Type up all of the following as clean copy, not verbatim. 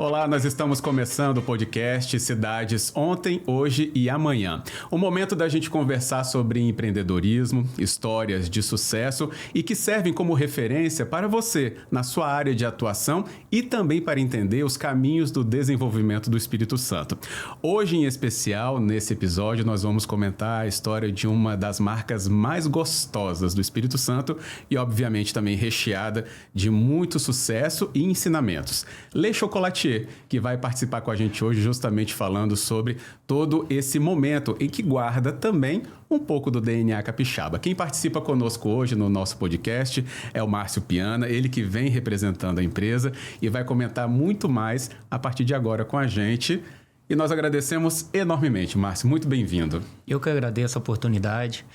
Olá, nós estamos começando o podcast Cidades Ontem, Hoje e Amanhã. O momento da gente conversar sobre empreendedorismo, histórias de sucesso e que servem como referência para você na sua área de atuação e também para entender os caminhos do desenvolvimento do Espírito Santo. Hoje, em especial, nesse episódio, nós vamos comentar a história de uma das marcas mais gostosas do Espírito Santo e, obviamente, também recheada de muito sucesso e ensinamentos. Le Chocolatier, que vai participar com a gente hoje justamente falando sobre todo esse momento em que guarda também um pouco do DNA capixaba. Quem participa conosco hoje no nosso podcast é o Márcio Piana, ele que vem representando a empresa e vai comentar muito mais a partir de agora com a gente. E nós agradecemos enormemente, Márcio. Muito bem-vindo. Eu que agradeço a oportunidade.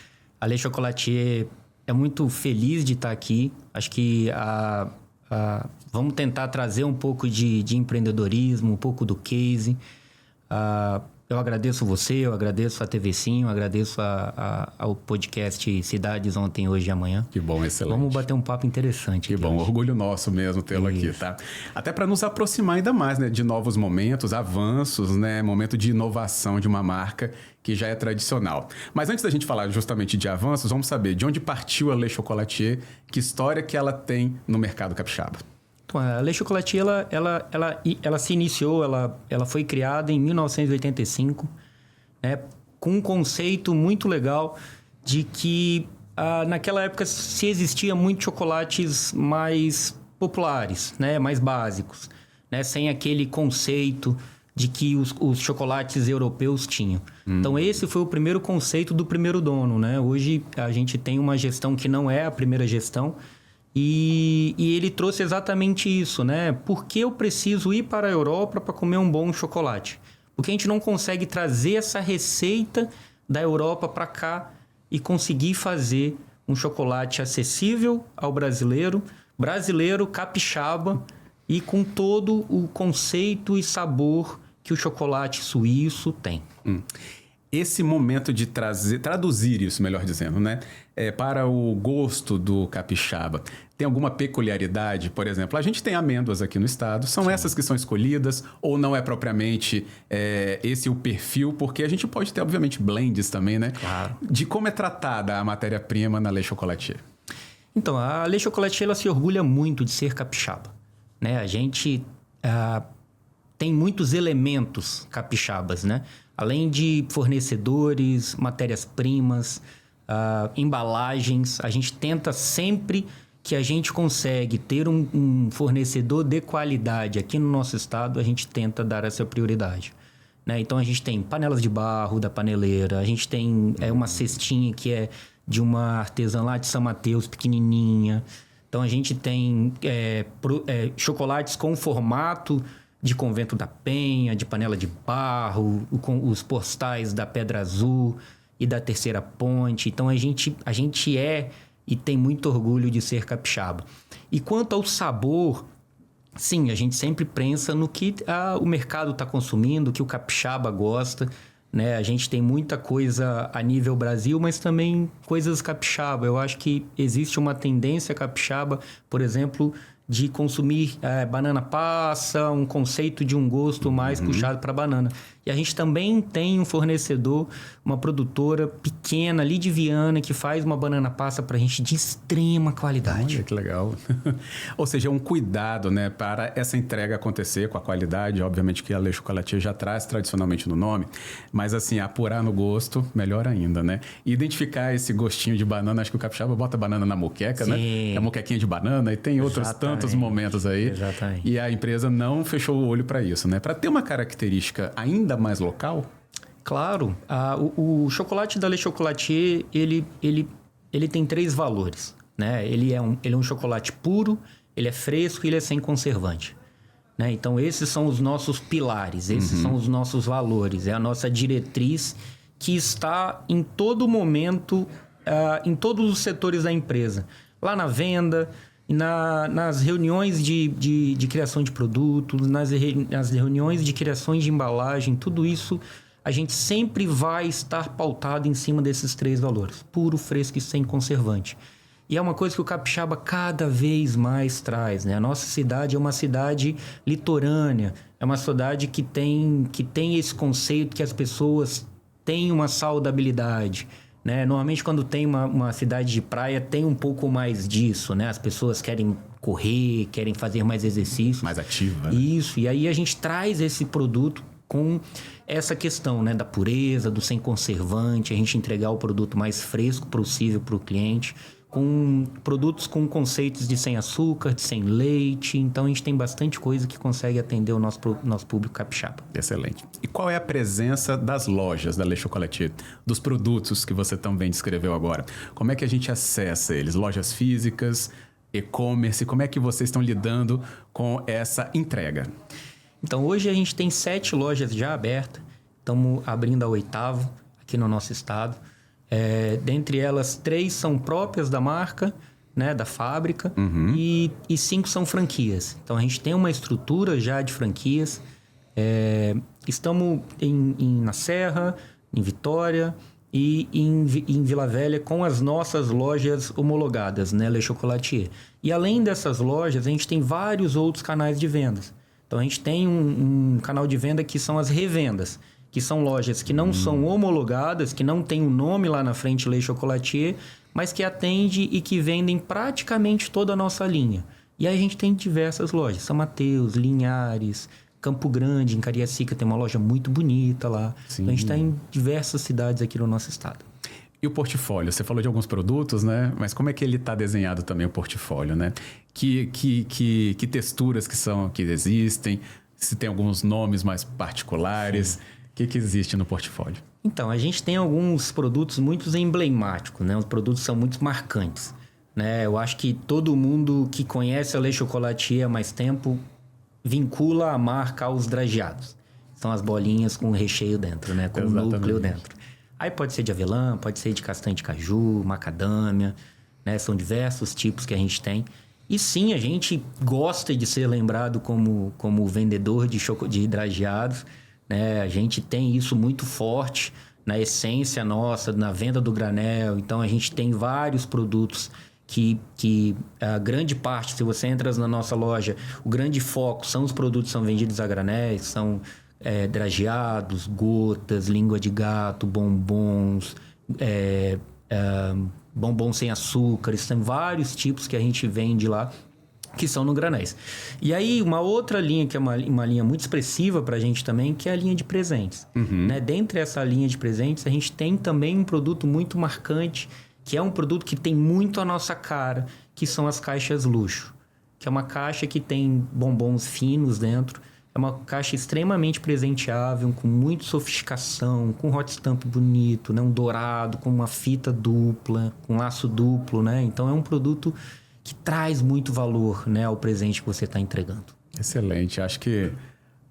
A Le Chocolatier é muito feliz de estar aqui. Acho que vamos tentar trazer um pouco de empreendedorismo, um pouco do case. Eu agradeço você, eu agradeço a TV Sim, eu agradeço ao podcast Cidades Ontem, Hoje e Amanhã. Que bom, excelente. Vamos bater um papo interessante. Que bom, hoje. Orgulho nosso mesmo tê-lo aqui, tá? Até para nos aproximar ainda mais, né, de novos momentos, avanços, né, momento de inovação de uma marca que já é tradicional. Mas antes da gente falar justamente de avanços, vamos saber de onde partiu a Le Chocolatier, que história que ela tem no mercado capixaba. A Le Chocolatier, ela se iniciou, ela foi criada em 1985, né, com um conceito muito legal de que naquela época se existia muitos chocolates mais populares, né, mais básicos, né, sem aquele conceito de que os chocolates europeus tinham. Então, esse foi o primeiro conceito do primeiro dono, né? Hoje, a gente tem uma gestão que não é a primeira gestão, e ele trouxe exatamente isso, né? Por que eu preciso ir para a Europa para comer um bom chocolate? Porque a gente não consegue trazer essa receita da Europa para cá e conseguir fazer um chocolate acessível ao brasileiro capixaba e com todo o conceito e sabor que o chocolate suíço tem. Esse momento de traduzir isso, melhor dizendo, né, para o gosto do capixaba, tem alguma peculiaridade? Por exemplo, a gente tem amêndoas aqui no estado, são essas que são escolhidas ou não é propriamente esse o perfil? Porque a gente pode ter, obviamente, blends também, né? Claro. De como é tratada a matéria-prima na Le Chocolatier? Então, a Le Chocolatier, ela se orgulha muito de ser capixaba, né? A gente tem muitos elementos capixabas, né? Além de fornecedores, matérias-primas, embalagens, a gente tenta sempre que a gente consegue ter um fornecedor de qualidade aqui no nosso estado, a gente tenta dar essa prioridade, né? Então, a gente tem panelas de barro da paneleira, a gente tem uma cestinha que é de uma artesã lá de São Mateus, pequenininha. Então, a gente tem chocolates com formato de Convento da Penha, de panela de barro, com os postais da Pedra Azul e da Terceira Ponte. Então, a gente é e tem muito orgulho de ser capixaba. E quanto ao sabor, sim, a gente sempre pensa no que o mercado está consumindo, o que o capixaba gosta, né? A gente tem muita coisa a nível Brasil, mas também coisas capixaba. Eu acho que existe uma tendência capixaba, por exemplo, de consumir banana passa, um conceito de um gosto mais puxado para banana. E a gente também tem um fornecedor, uma produtora pequena ali de Viana, que faz uma banana passa para a gente de extrema qualidade. Olha que legal. Ou seja, um cuidado, né, para essa entrega acontecer com a qualidade. Obviamente que a Le Chocolatier já traz tradicionalmente no nome, mas assim, apurar no gosto, melhor ainda, né? E identificar esse gostinho de banana, acho que o capixaba bota banana na moqueca, né? É a moquequinha de banana e tem outros tantos momentos aí. Exatamente. E a empresa não fechou o olho para isso, né? Para ter uma característica ainda mais local. Claro. O chocolate da Le Chocolatier, ele tem 3 valores, né? Ele é um chocolate puro, ele é fresco e ele é sem conservante, né? Então, esses são os nossos pilares, esses são os nossos valores, é a nossa diretriz que está em todo momento, em todos os setores da empresa. Lá na venda, nas reuniões de criação de produtos, nas reuniões de criações de embalagem, tudo isso a gente sempre vai estar pautado em cima desses 3 valores: puro, fresco e sem conservante. E é uma coisa que o capixaba cada vez mais traz, né? A nossa cidade é uma cidade litorânea, é uma cidade que tem esse conceito que as pessoas têm uma saudabilidade, né? Normalmente, quando tem uma cidade de praia, tem um pouco mais disso, né? As pessoas querem correr, querem fazer mais exercícios. Mais ativa. Né? Isso, e aí a gente traz esse produto com essa questão, né? Da pureza, do sem conservante, a gente entregar o produto mais fresco possível para o cliente, com produtos com conceitos de sem açúcar, de sem leite. Então, a gente tem bastante coisa que consegue atender o nosso público capixaba. Excelente. E qual é a presença das lojas da Le Chocolatier? Dos produtos que você também descreveu agora? Como é que a gente acessa eles? Lojas físicas, e-commerce? Como é que vocês estão lidando com essa entrega? Então, hoje a gente tem 7 lojas já abertas. Estamos abrindo a 8ª aqui no nosso estado. Dentre elas, 3 são próprias da marca, né, da fábrica, e 5 são franquias. Então, a gente tem uma estrutura já de franquias. Estamos na Serra, em Vitória e em Vila Velha com as nossas lojas homologadas, né, Le Chocolatier. E além dessas lojas, a gente tem vários outros canais de vendas. Então, a gente tem um canal de venda que são as revendas, que são lojas que não são homologadas, que não tem o nome lá na frente Le Chocolatier, mas que atende e que vendem praticamente toda a nossa linha. E aí a gente tem diversas lojas, São Mateus, Linhares, Campo Grande, em Cariacica tem uma loja muito bonita lá. Então, a gente está em diversas cidades aqui no nosso estado. E o portfólio? Você falou de alguns produtos, né? Mas como é que ele está desenhado também, o portfólio, né? Que texturas que existem? Se tem alguns nomes mais particulares? O que existe no portfólio? Então, a gente tem alguns produtos muito emblemáticos, né? Os produtos são muito marcantes, né? Eu acho que todo mundo que conhece a Le Chocolatier há mais tempo vincula a marca aos drageados. São as bolinhas com recheio dentro, né? Com o núcleo dentro. Aí pode ser de avelã, pode ser de castanha de caju, macadâmia, né? São diversos tipos que a gente tem. E sim, a gente gosta de ser lembrado como vendedor de drageados, né? A gente tem isso muito forte na essência nossa, na venda do granel. Então, a gente tem vários produtos que a grande parte, se você entra na nossa loja, o grande foco são os produtos que são vendidos a granéis, são drageados, gotas, língua de gato, bombons, bombons sem açúcar. Tem vários tipos que a gente vende lá, que são no granéis. E aí, uma outra linha, que é uma linha muito expressiva para a gente também, que é a linha de presentes. Né? Dentre essa linha de presentes, a gente tem também um produto muito marcante, que é um produto que tem muito a nossa cara, que são as caixas luxo. Que é uma caixa que tem bombons finos dentro. É uma caixa extremamente presenteável, com muita sofisticação, com hot stamp bonito, né? Um dourado, com uma fita dupla, com laço duplo, né? Então, é um produto que traz muito valor, né, ao presente que você está entregando. Excelente. Acho que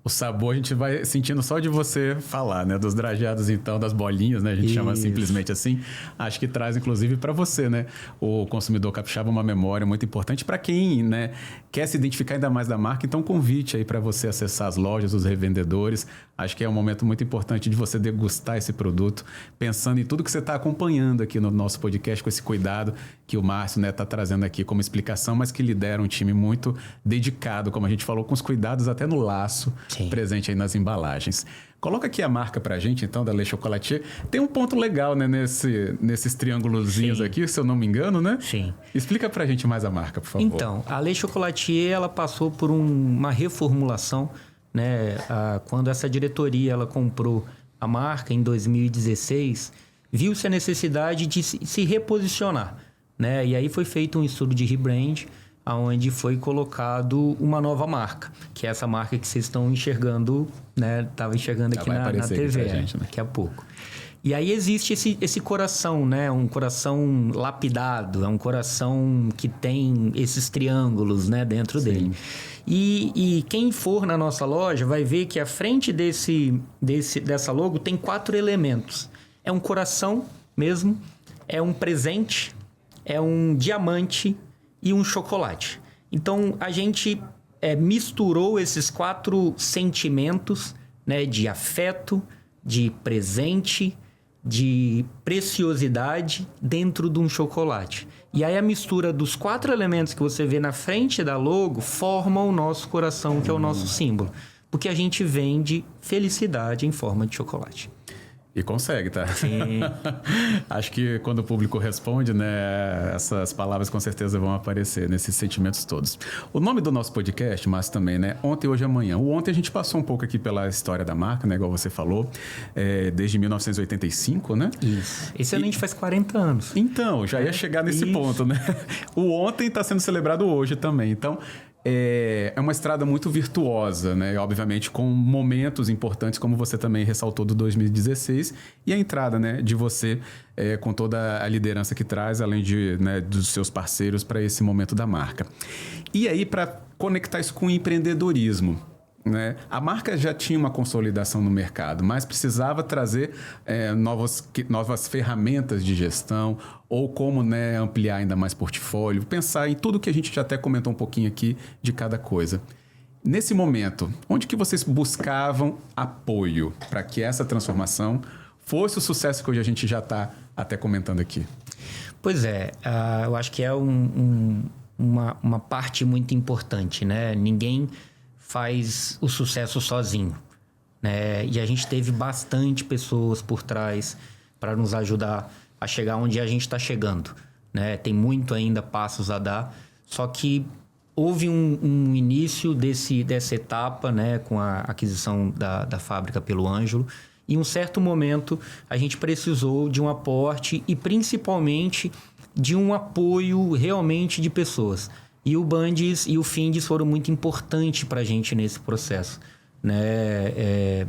o sabor a gente vai sentindo só de você falar, né? Dos drageados, então, das bolinhas, né? A gente chama simplesmente assim. Acho que traz, inclusive, para você, né? O consumidor capixaba, uma memória muito importante para quem, né, quer se identificar ainda mais da marca. Então, convite aí para você acessar as lojas, os revendedores. Acho que é um momento muito importante de você degustar esse produto, pensando em tudo que você está acompanhando aqui no nosso podcast, com esse cuidado que o Márcio, né, está trazendo aqui como explicação, mas que lidera um time muito dedicado, como a gente falou, com os cuidados até no laço. Sim. Presente aí nas embalagens. Coloca aqui a marca pra gente, então, da Le Chocolatier. Tem um ponto legal, né, nesses triângulozinhos aqui, se eu não me engano, né? Sim. Explica pra gente mais a marca, por favor. Então, a Le Chocolatier, ela passou por uma reformulação, né? Quando essa diretoria, ela comprou a marca em 2016, viu-se a necessidade de se reposicionar, né? E aí foi feito um estudo de rebrand, onde foi colocado uma nova marca, que é essa marca que vocês estão enxergando, né? Estava enxergando aqui na TV, gente, né? Daqui a pouco. E aí existe esse coração, né? Um coração lapidado, é um coração que tem esses triângulos, né, dentro dele. E quem for na nossa loja vai ver que à frente dessa logo tem 4 elementos. É um coração mesmo, é um presente, é um diamante e um chocolate. Então, a gente misturou esses 4 sentimentos, né, de afeto, de presente, de preciosidade dentro de um chocolate. E aí a mistura dos 4 elementos que você vê na frente da logo forma o nosso coração, que é o nosso símbolo. Porque a gente vende felicidade em forma de chocolate. E consegue, tá? Sim. Acho que quando o público responde, né, essas palavras com certeza vão aparecer nesses sentimentos todos. O nome do nosso podcast, mas também, né, Ontem, Hoje e Amanhã. O ontem a gente passou um pouco aqui pela história da marca, né, igual você falou, desde 1985, né? Isso. Esse ano a gente faz 40 anos. Então, já ia chegar nesse ponto, né? O ontem está sendo celebrado hoje também. Então, é uma estrada muito virtuosa, né? Obviamente com momentos importantes, como você também ressaltou do 2016, e a entrada, né, de você com toda a liderança que traz, além de, né, dos seus parceiros para esse momento da marca. E aí, para conectar isso com o empreendedorismo, né? A marca já tinha uma consolidação no mercado, mas precisava trazer novas ferramentas de gestão ou como, né, ampliar ainda mais portfólio, pensar em tudo que a gente já até comentou um pouquinho aqui de cada coisa. Nesse momento, onde que vocês buscavam apoio para que essa transformação fosse o sucesso que hoje a gente já está até comentando aqui? Pois é, eu acho que é uma parte muito importante, né? Ninguém faz o sucesso sozinho, né? E a gente teve bastante pessoas por trás para nos ajudar a chegar onde a gente está chegando, né? Tem muito ainda passos a dar, só que houve um início dessa etapa, né, com a aquisição da fábrica pelo Ângelo. Em um certo momento, a gente precisou de um aporte e principalmente de um apoio realmente de pessoas. E o Bandes e o Findes foram muito importantes para a gente nesse processo, né?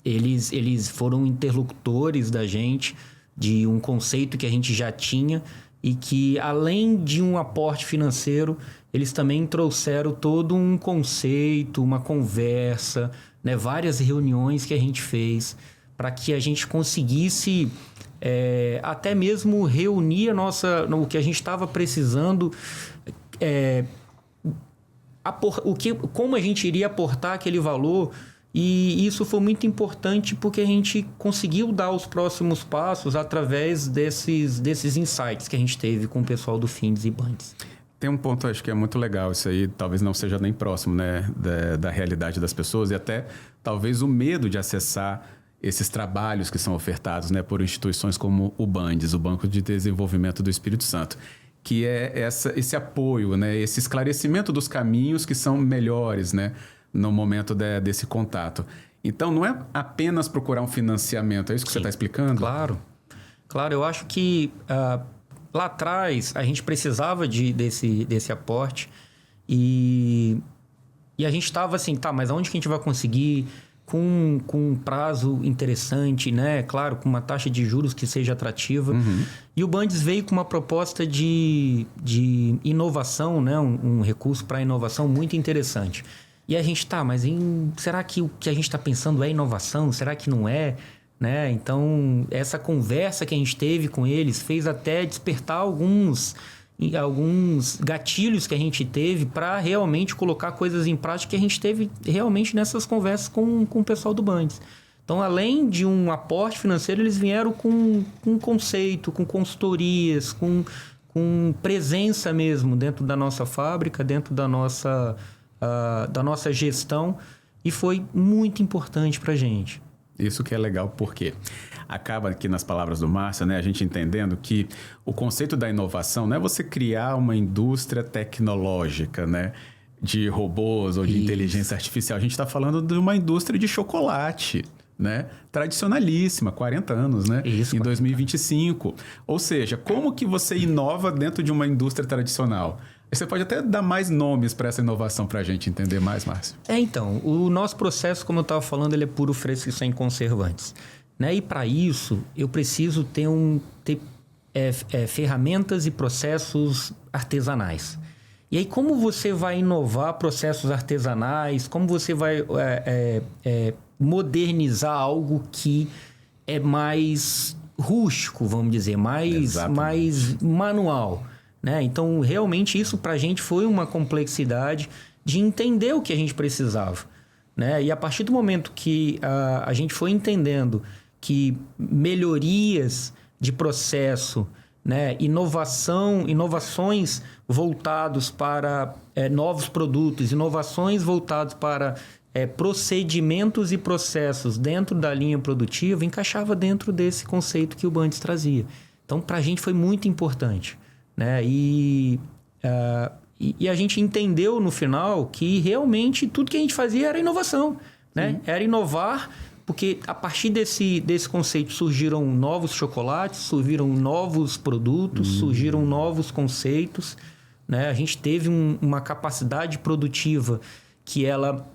Eles foram interlocutores da gente de um conceito que a gente já tinha e que, além de um aporte financeiro, eles também trouxeram todo um conceito, uma conversa, né? Várias reuniões que a gente fez para que a gente conseguisse até mesmo reunir o que a gente estava precisando, como a gente iria aportar aquele valor. E isso foi muito importante porque a gente conseguiu dar os próximos passos através desses insights que a gente teve com o pessoal do Findes e Bandes. Tem um ponto, acho que é muito legal, isso aí talvez não seja nem próximo, né, da realidade das pessoas e até talvez o medo de acessar esses trabalhos que são ofertados, né, por instituições como o Bandes, o Banco de Desenvolvimento do Espírito Santo, que é esse apoio, né, esse esclarecimento dos caminhos que são melhores, né, no momento desse contato. Então, não é apenas procurar um financiamento, é isso que você está explicando? Claro, eu acho que lá atrás a gente precisava desse aporte e a gente estava assim, tá, mas aonde que a gente vai conseguir com um prazo interessante, né? Claro, com uma taxa de juros que seja atrativa. Uhum. E o Bandes veio com uma proposta de inovação, né? Um recurso para inovação muito interessante. E a gente mas será que o que a gente está pensando é inovação? Será que não é? Né? Então, essa conversa que a gente teve com eles fez até despertar alguns gatilhos que a gente teve para realmente colocar coisas em prática que a gente teve realmente nessas conversas com o pessoal do Bandes. Então, além de um aporte financeiro, eles vieram com conceito, com consultorias, com presença mesmo dentro da nossa fábrica, dentro da nossa gestão, e foi muito importante para a gente. Isso que é legal, porque acaba aqui nas palavras do Márcio, né, a gente entendendo que o conceito da inovação não é você criar uma indústria tecnológica, né, de robôs ou de inteligência artificial. A gente está falando de uma indústria de chocolate, né, tradicionalíssima, 40 anos, né, isso, em 2025. Ou seja, como que você inova dentro de uma indústria tradicional? Você pode até dar mais nomes para essa inovação para a gente entender mais, Márcio. Então, o nosso processo, como eu estava falando, ele é puro, fresco e sem conservantes, né? E para isso, eu preciso ter ferramentas e processos artesanais. E aí, como você vai inovar processos artesanais? Como você vai modernizar algo que é mais rústico, vamos dizer, mais manual? Né? Então, realmente, isso para a gente foi uma complexidade de entender o que a gente precisava. Né? E a partir do momento que a gente foi entendendo que melhorias de processo né? Inovações voltados para novos produtos, inovações voltados para procedimentos e processos dentro da linha produtiva, encaixava dentro desse conceito que o Bandes trazia. Então, para a gente foi muito importante, né? E a gente entendeu no final que realmente tudo que a gente fazia era inovação, né? Era inovar, porque a partir desse conceito surgiram novos chocolates, surgiram novos produtos, surgiram novos conceitos, né? A gente teve uma capacidade produtiva que ela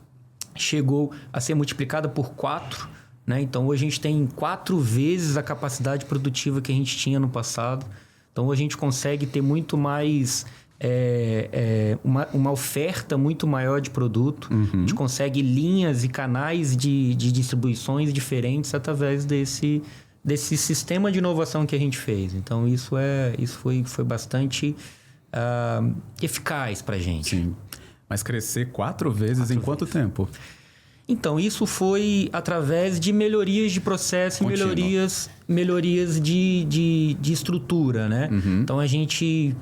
chegou a ser multiplicada por 4, né? Então, hoje a gente tem 4 vezes a capacidade produtiva que a gente tinha no passado. Então, hoje a gente consegue ter muito mais... uma oferta muito maior de produto. A gente consegue linhas e canais de distribuições diferentes através desse sistema de inovação que a gente fez. Então, isso foi bastante eficaz para a gente. Sim. Mas crescer 4 vezes em quanto tempo? Então, isso foi através de melhorias de processo e melhorias de estrutura, né? Então, a gente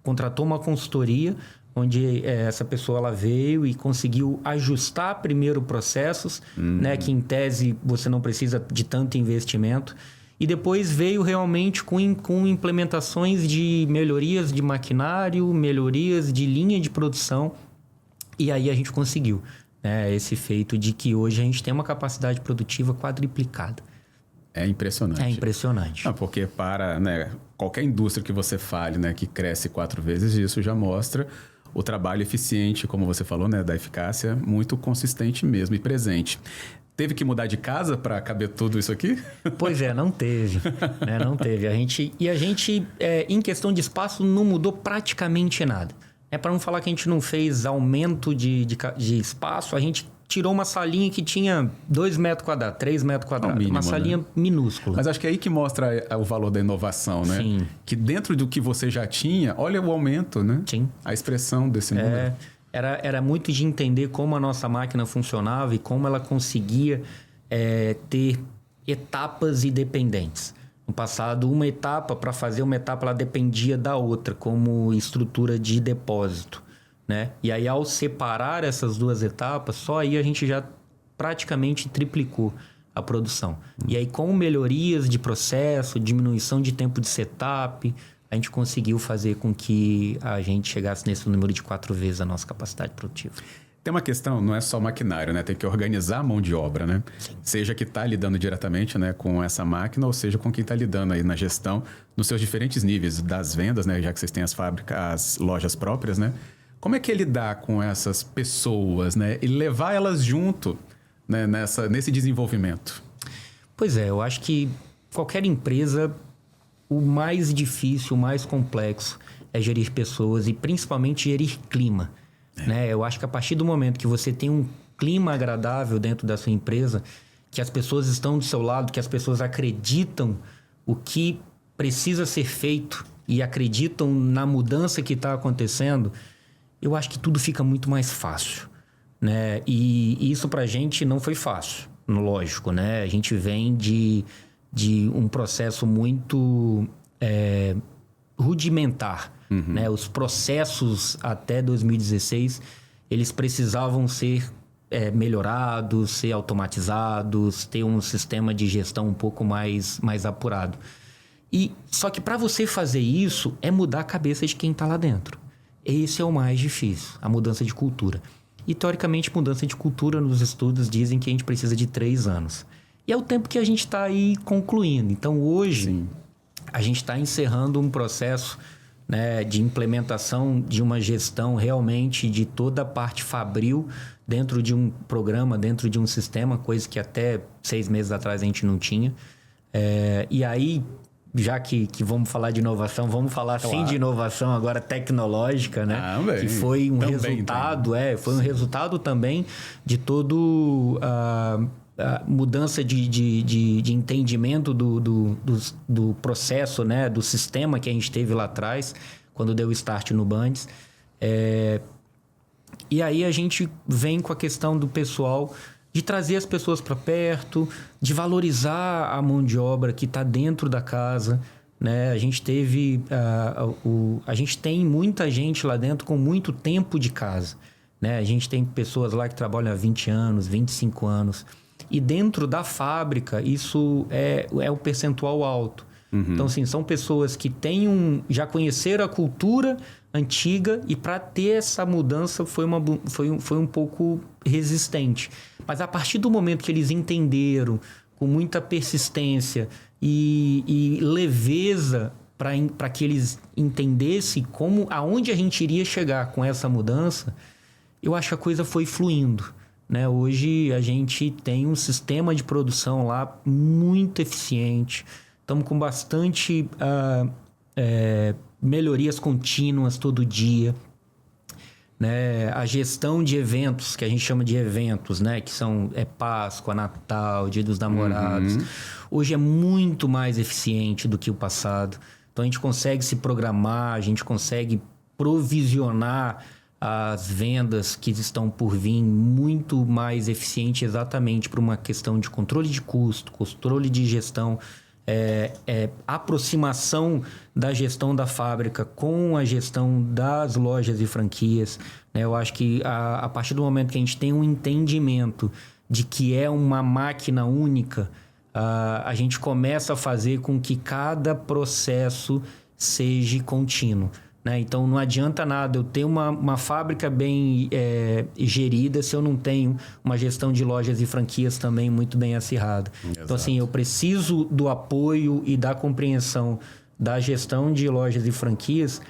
contratou uma consultoria onde essa pessoa ela veio e conseguiu ajustar primeiro processos, né? Que, em tese, você não precisa de tanto investimento. E depois veio realmente com implementações de melhorias de maquinário, melhorias de linha de produção. E aí a gente conseguiu, né, esse feito de que hoje a gente tem uma capacidade produtiva quadriplicada. É impressionante. É impressionante. Porque para, né, qualquer indústria que você fale, né, que cresce 4 vezes, isso já mostra o trabalho eficiente, como você falou, né, da eficácia, muito consistente mesmo e presente. Teve que mudar de casa para caber tudo isso aqui? Pois não teve. Né? Não teve. A gente, em questão de espaço, não mudou praticamente nada. Para não falar que a gente não fez aumento de espaço, a gente tirou uma salinha que tinha 2 metros quadrados, 3 metros quadrados. Mínimo, uma salinha, né, minúscula. Mas acho que é aí que mostra o valor da inovação, né? Sim. Que dentro do que você já tinha, olha o aumento, né? Sim. A expressão desse número. Era muito de entender como a nossa máquina funcionava e como ela conseguia ter etapas independentes. No passado, para fazer uma etapa, ela dependia da outra, como estrutura de depósito, né? E aí, ao separar essas 2 etapas, só aí a gente já praticamente triplicou a produção. E aí, com melhorias de processo, diminuição de tempo de setup, a gente conseguiu fazer com que a gente chegasse nesse número de 4 vezes a nossa capacidade produtiva. Tem uma questão, não é só maquinário, né? Tem que organizar a mão de obra, né? Sim. Seja que está lidando diretamente, né, com essa máquina, ou seja com quem está lidando aí na gestão, nos seus diferentes níveis das vendas, né? Já que vocês têm as fábricas, as lojas próprias, né? Como é que é lidar com essas pessoas, né? E levar elas junto, né, nesse desenvolvimento? Pois eu acho que qualquer empresa... O mais difícil, o mais complexo é gerir pessoas e principalmente gerir clima. Né? Eu acho que a partir do momento que você tem um clima agradável dentro da sua empresa, que as pessoas estão do seu lado, que as pessoas acreditam o que precisa ser feito e acreditam na mudança que está acontecendo, eu acho que tudo fica muito mais fácil. Né? E isso para a gente não foi fácil, lógico. Né? A gente vem de um processo muito rudimentar. Né? Os processos até 2016, eles precisavam ser melhorados, ser automatizados, ter um sistema de gestão um pouco mais apurado. Só que para você fazer isso, é mudar a cabeça de quem está lá dentro. Esse é o mais difícil, a mudança de cultura. E, teoricamente, mudança de cultura nos estudos dizem que a gente precisa de 3 anos. E é o tempo que a gente está aí concluindo. Então, hoje, sim, a gente está encerrando um processo, né, de implementação de uma gestão realmente de toda a parte fabril dentro de um programa, dentro de um sistema, coisa que até 6 meses atrás a gente não tinha. E aí, já que vamos falar de inovação, vamos falar sim de inovação agora tecnológica, né? Que foi um resultado, foi um resultado também de todo a mudança de entendimento do processo, né? Do sistema que a gente teve lá atrás, quando deu o start no Bandes. E aí a gente vem com a questão do pessoal, de trazer as pessoas para perto, de valorizar a mão de obra que está dentro da casa, né? A gente teve... a gente tem muita gente lá dentro com muito tempo de casa, né? A gente tem pessoas lá que trabalham há 20 anos, 25 anos. E dentro da fábrica, isso é um percentual alto. Então, assim, são pessoas que já conheceram a cultura antiga e para ter essa mudança foi um pouco resistente. Mas a partir do momento que eles entenderam, com muita persistência e leveza para que eles entendessem aonde a gente iria chegar com essa mudança, eu acho que a coisa foi fluindo, né? Hoje a gente tem um sistema de produção lá muito eficiente. Estamos com bastante melhorias contínuas todo dia, né? A gestão de eventos, que a gente chama de eventos, né? Que são Páscoa, Natal, Dia dos Namorados. Hoje é muito mais eficiente do que o passado. Então, a gente consegue se programar, a gente consegue provisionar as vendas que estão por vir muito mais eficiente exatamente por uma questão de controle de custo, controle de gestão, aproximação da gestão da fábrica com a gestão das lojas e franquias, né? Eu acho que a partir do momento que a gente tem um entendimento de que é uma máquina única, a gente começa a fazer com que cada processo seja contínuo, né? Então, não adianta nada eu ter uma fábrica bem gerida se eu não tenho uma gestão de lojas e franquias também muito bem acirrada. Exato. Então, assim, eu preciso do apoio e da compreensão da gestão de lojas e franquias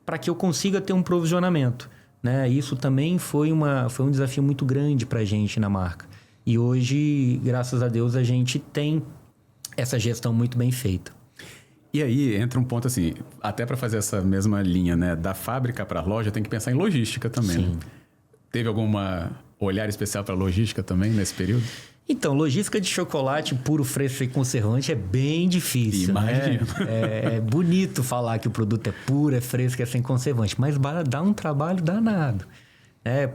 para que eu consiga ter um provisionamento, né? Isso também foi um desafio muito grande para a gente na marca. E hoje, graças a Deus, a gente tem essa gestão muito bem feita. E aí entra um ponto assim, até para fazer essa mesma linha, né? Da fábrica para a loja, tem que pensar em logística também. Sim. Né? Teve alguma olhar especial para logística também nesse período? Então, logística de chocolate puro, fresco e conservante é bem difícil. Imagino. Né? É bonito falar que o produto é puro, é fresco, é sem conservante, mas dá um trabalho danado.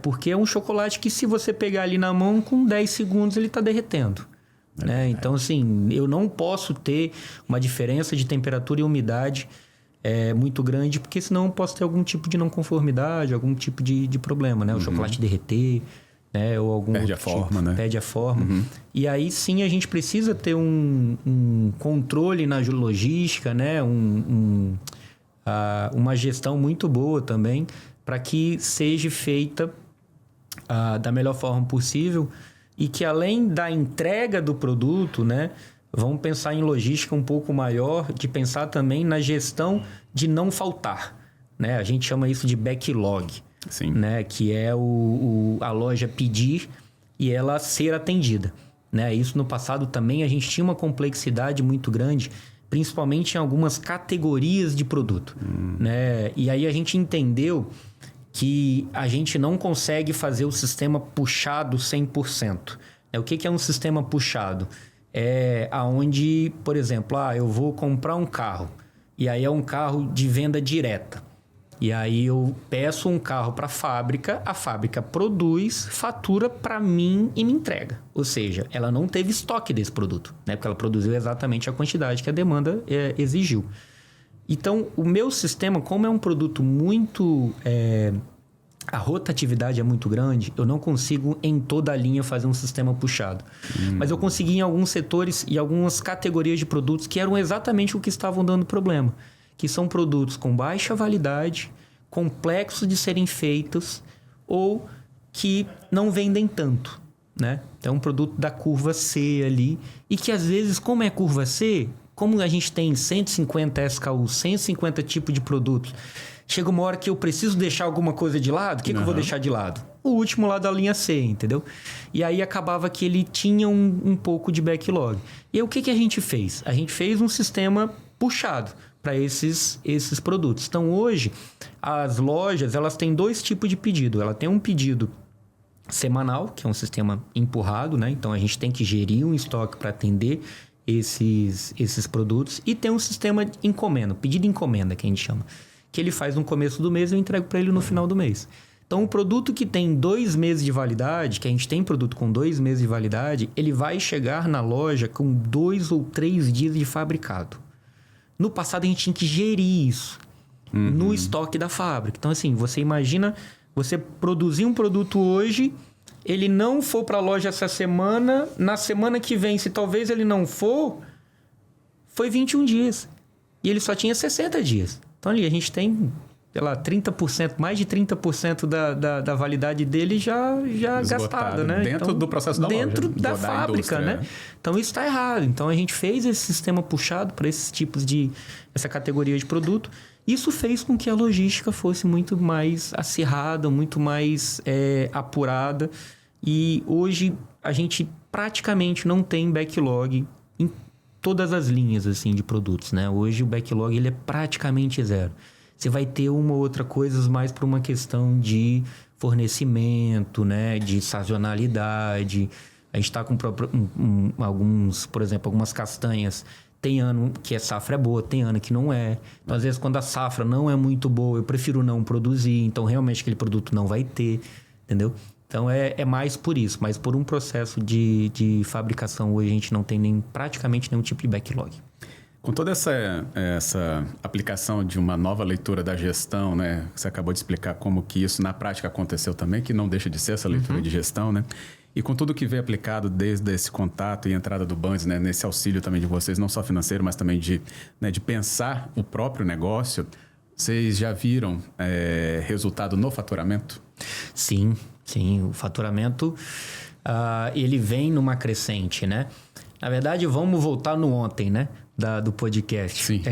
Porque é um chocolate que se você pegar ali na mão, com 10 segundos ele está derretendo. Né? Então, assim, eu não posso ter uma diferença de temperatura e umidade muito grande, porque senão eu posso ter algum tipo de não conformidade, algum tipo de problema, né? O chocolate derreter, né? Ou algum perde a forma, né? Perde a forma. E aí, sim, a gente precisa ter um controle na logística, né? Uma gestão muito boa também, para que seja feita da melhor forma possível. E que além da entrega do produto, né, vamos pensar em logística um pouco maior, de pensar também na gestão de não faltar, né? A gente chama isso de backlog, Sim. Né, que é a loja pedir e ela ser atendida, né? Isso no passado também a gente tinha uma complexidade muito grande, principalmente em algumas categorias de produto, né? E aí a gente entendeu que a gente não consegue fazer o sistema puxado 100%. O que é um sistema puxado? É onde, por exemplo, eu vou comprar um carro, e aí é um carro de venda direta. E aí eu peço um carro para a fábrica produz, fatura para mim e me entrega. Ou seja, ela não teve estoque desse produto, né? Porque ela produziu exatamente a quantidade que a demanda exigiu. Então, o meu sistema, como é um produto muito... a rotatividade é muito grande, eu não consigo em toda a linha fazer um sistema puxado. Mas eu consegui em alguns setores e algumas categorias de produtos que eram exatamente o que estavam dando problema. Que são produtos com baixa validade, complexos de serem feitos ou que não vendem tanto, né? Então, um produto da curva C ali e que às vezes, como é curva C... Como a gente tem 150 SKU, 150 tipos de produtos, chega uma hora que eu preciso deixar alguma coisa de lado, o que eu vou deixar de lado? O último lá da linha C, entendeu? E aí acabava que ele tinha um pouco de backlog. E aí o que a gente fez? A gente fez um sistema puxado para esses produtos. Então hoje, as lojas elas têm dois tipos de pedido. Ela tem um pedido semanal, que é um sistema empurrado, né? Então a gente tem que gerir um estoque para atender esses produtos, e tem um sistema de encomenda, pedido encomenda que a gente chama, que ele faz no começo do mês e eu entrego para ele no final do mês. Então, o produto que tem 2 meses de validade, que a gente tem produto com 2 meses de validade, ele vai chegar na loja com 2 ou 3 dias de fabricado, No passado, a gente tinha que gerir isso no estoque da fábrica. Então, assim, você imagina você produzir um produto hoje, ele não for para a loja essa semana, na semana que vem, se talvez ele não for, foi 21 dias. E ele só tinha 60 dias. Então, ali, a gente tem, sei lá, 30%, mais de 30% da validade dele já gastada, né? Dentro então, do processo da loja. Dentro da fábrica, né? Então, isso está errado. Então, a gente fez esse sistema puxado para esses tipos de... essa categoria de produto. Isso fez com que a logística fosse muito mais acirrada, muito mais apurada. E hoje, a gente praticamente não tem backlog em todas as linhas assim, de produtos, né? Hoje, o backlog ele é praticamente zero. Você vai ter uma ou outra coisa mais por uma questão de fornecimento, né? De sazonalidade. A gente está com alguns, por exemplo, algumas castanhas. Tem ano que a safra é boa, tem ano que não é. Então, às vezes, quando a safra não é muito boa, eu prefiro não produzir. Então, realmente, aquele produto não vai ter, entendeu? Então, é mais por isso. Mas por um processo de fabricação, hoje a gente não tem praticamente nenhum tipo de backlog. Com toda essa aplicação de uma nova leitura da gestão, né? Você acabou de explicar como que isso na prática aconteceu também, que não deixa de ser essa leitura de gestão, né? E com tudo que veio aplicado desde esse contato e entrada do Bundes, né? Nesse auxílio também de vocês, não só financeiro, mas também de pensar o próprio negócio, vocês já viram resultado no faturamento? Sim. O faturamento, ele vem numa crescente, né? Na verdade, vamos voltar no ontem, né? Do podcast. Sim.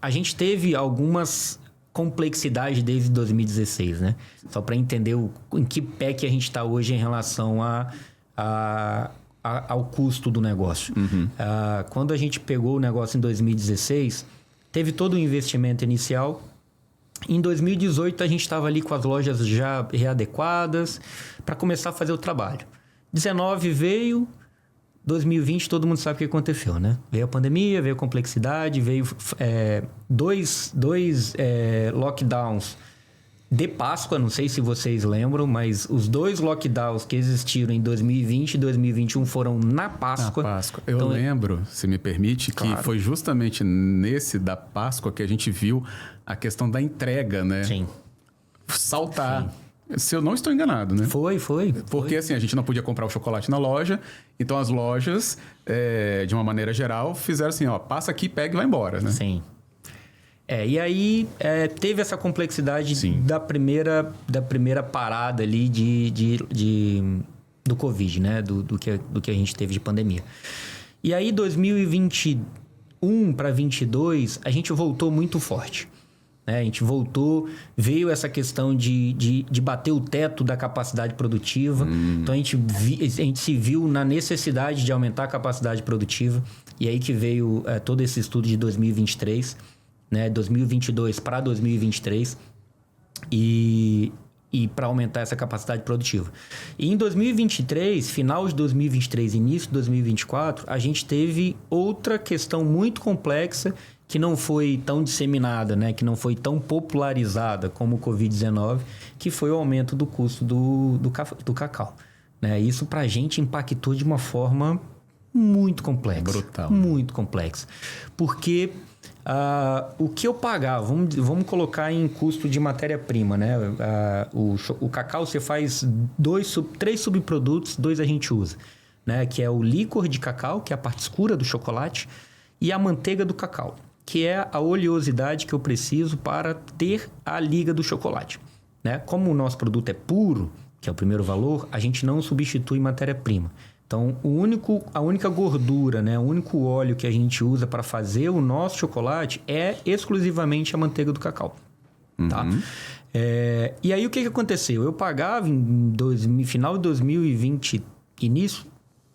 A gente teve algumas complexidades desde 2016, né? Só para entender em que pé que a gente está hoje em relação ao custo do negócio. Quando a gente pegou o negócio em 2016, teve todo o investimento inicial. Em 2018, a gente estava ali com as lojas já readequadas para começar a fazer o trabalho. 19 veio, 2020 todo mundo sabe o que aconteceu, né? Veio a pandemia, veio a complexidade, veio dois lockdowns de Páscoa, não sei se vocês lembram, mas os 2 lockdowns que existiram em 2020 e 2021 foram na Páscoa. Na Páscoa. Eu lembro, se me permite, claro, que foi justamente nesse da Páscoa que a gente viu a questão da entrega, né? Sim. Saltar. Sim. Se eu não estou enganado, né? Foi. Porque assim, a gente não podia comprar o chocolate na loja, então as lojas, de uma maneira geral, fizeram assim, ó, passa aqui, pega e vai embora, né? Sim. E aí teve essa complexidade da primeira parada ali do Covid, né? Do que a gente teve de pandemia. E aí, 2021 para 2022, a gente voltou muito forte. A gente voltou, veio essa questão de bater o teto da capacidade produtiva. Então, a gente se viu na necessidade de aumentar a capacidade produtiva. E aí que veio todo esse estudo de 2023, né? 2022 para 2023. E para aumentar essa capacidade produtiva. E em 2023, final de 2023, início de 2024, a gente teve outra questão muito complexa que não foi tão disseminada, né? Que não foi tão popularizada como o Covid-19, que foi o aumento do custo do cacau. Né? Isso para a gente impactou de uma forma muito complexa. Brutal. Muito complexa. Porque o que eu pagava, vamos colocar em custo de matéria-prima, né? O cacau você faz 3 subprodutos, 2 a gente usa, né? Que é o líquor de cacau, que é a parte escura do chocolate, e a manteiga do cacau, que é a oleosidade que eu preciso para ter a liga do chocolate. Né? Como o nosso produto é puro, que é o primeiro valor, a gente não substitui matéria-prima. Então, a única gordura, né? O único óleo que a gente usa para fazer o nosso chocolate é exclusivamente a manteiga do cacau. Tá? E aí, o que aconteceu? Eu pagava em final de 2020, início,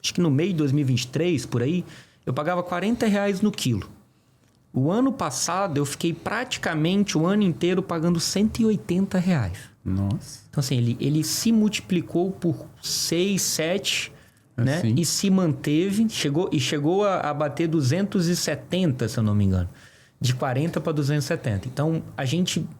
acho que no meio de 2023, por aí, eu pagava R$40 no quilo. O ano passado, eu fiquei praticamente o ano inteiro pagando R$180. Nossa. Então, assim, ele se multiplicou por 6, 7... Né? E se manteve, chegou a bater 270, se eu não me engano. De 40 para 270. Então,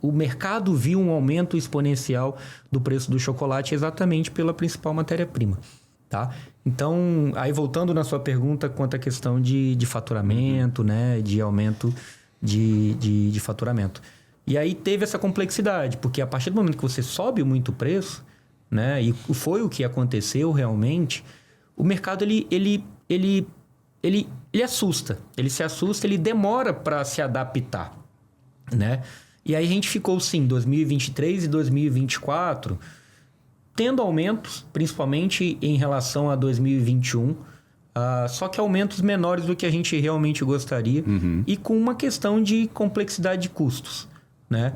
o mercado viu um aumento exponencial do preço do chocolate exatamente pela principal matéria-prima. Tá? Então, aí voltando na sua pergunta quanto à questão de faturamento, né? De aumento de faturamento. E aí teve essa complexidade, porque a partir do momento que você sobe muito o preço, né? E foi o que aconteceu realmente, o mercado ele assusta. Ele se assusta, ele demora para se adaptar, né? E aí a gente ficou, sim, 2023 e 2024... tendo aumentos, principalmente em relação a 2021, só que aumentos menores do que a gente realmente gostaria e com uma questão de complexidade de custos, né?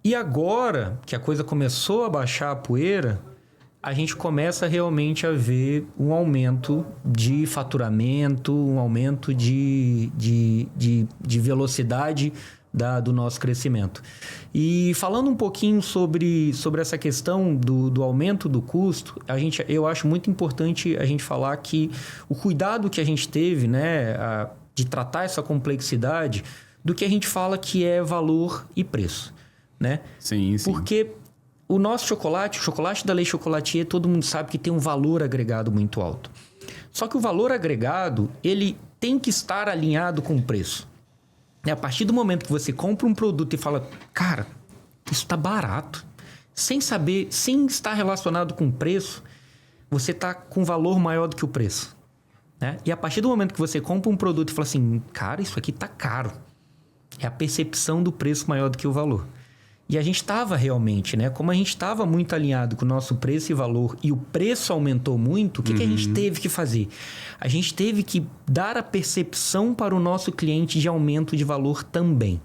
E agora que a coisa começou a baixar a poeira, a gente começa realmente a ver um aumento de faturamento, um aumento de velocidade do nosso crescimento. E falando um pouquinho sobre essa questão do aumento do custo, eu acho muito importante a gente falar que o cuidado que a gente teve, né, de tratar essa complexidade do que a gente fala que é valor e preço, né? Sim. Porque o nosso chocolate, o chocolate da Le Chocolatier, todo mundo sabe que tem um valor agregado muito alto. Só que o valor agregado, ele tem que estar alinhado com o preço. A partir do momento que você compra um produto e fala, cara, isso está barato, sem estar relacionado com o preço, você está com valor maior do que o preço, né? E a partir do momento que você compra um produto e fala assim, cara, isso aqui está caro, é a percepção do preço maior do que o valor. E a gente estava realmente, né? Como a gente estava muito alinhado com o nosso preço e valor e o preço aumentou muito, o que a gente teve que fazer? A gente teve que dar a percepção para o nosso cliente de aumento de valor também.